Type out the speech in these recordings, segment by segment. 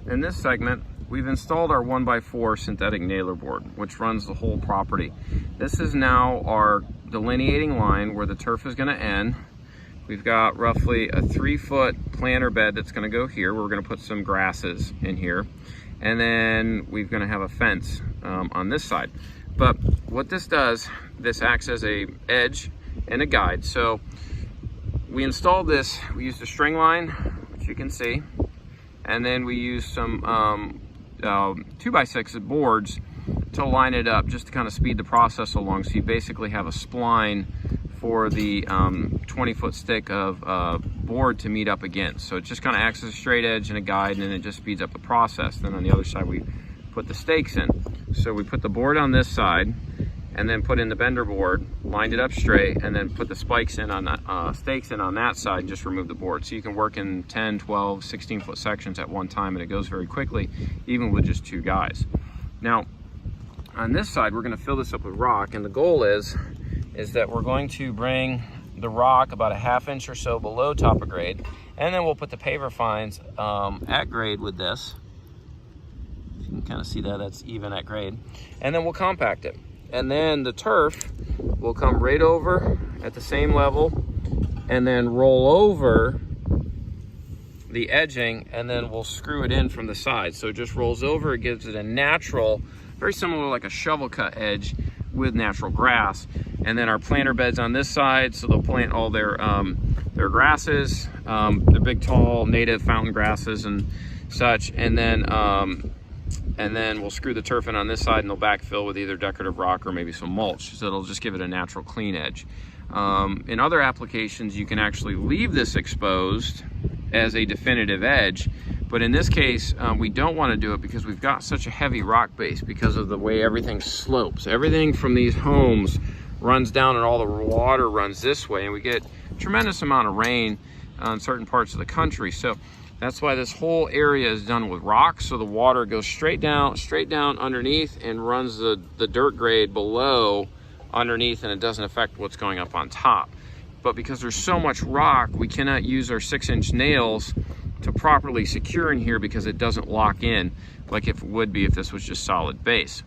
in this segment, we've installed our 1x4 synthetic nailer board, which runs the whole property. This is now our delineating line where the turf is going to end. We've got roughly a 3-foot planter bed that's going to go here. We're going to put some grasses in here. And then we're going to have a fence on this side. But what this does, this acts as a edge and a guide. So we installed this, we used a string line, which you can see, and then we used some 2x6 boards to line it up just to kind of speed the process along. So you basically have a spline for the 20-foot stick of board to meet up against. So it just kind of acts as a straight edge and a guide, and it just speeds up the process. Then on the other side, we put the stakes in. So we put the board on this side, and then put in the bender board, lined it up straight, and then put the spikes in on that, stakes in on that side, and just remove the board. So you can work in 10, 12, 16-foot sections at one time, and it goes very quickly, even with just 2 guys. Now, on this side, we're gonna fill this up with rock, and the goal is that we're going to bring the rock about a 1/2 inch or so below top of grade, and then we'll put the paver fines at grade with this. You can kind of see that that's even at grade, and then we'll compact it. And then the turf will come right over at the same level and then roll over the edging, and then we'll screw it in from the side. So it just rolls over, it gives it a natural, very similar like a shovel cut edge with natural grass. And then our planter beds on this side, so they'll plant all their grasses, the big tall native fountain grasses and such. And then we'll screw the turf in on this side, and they'll backfill with either decorative rock or maybe some mulch. So it'll just give it a natural clean edge. In other applications, you can actually leave this exposed as a definitive edge. But in this case, we don't want to do it because we've got such a heavy rock base because of the way everything slopes. Everything from these homes runs down and all the water runs this way, and we get a tremendous amount of rain in certain parts of the country. So that's why this whole area is done with rock, so the water goes straight down underneath and runs the dirt grade below underneath, and it doesn't affect what's going up on top. But because there's so much rock, we cannot use our 6-inch nails to properly secure in here because it doesn't lock in like it would be if this was just solid base.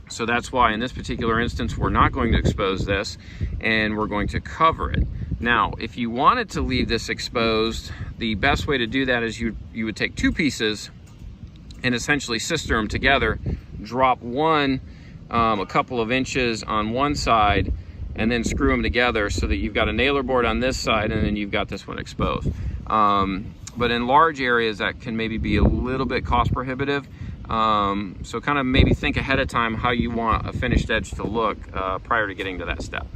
So that's why in this particular instance, we're not going to expose this, and we're going to cover it. Now, if you wanted to leave this exposed, the best way to do that is you would take 2 pieces and essentially sister them together, drop one a couple of inches on one side, and then screw them together so that you've got a nailer board on this side, and then you've got this one exposed. But in large areas, that can maybe be a little bit cost prohibitive. So kind of maybe think ahead of time how you want a finished edge to look prior to getting to that step.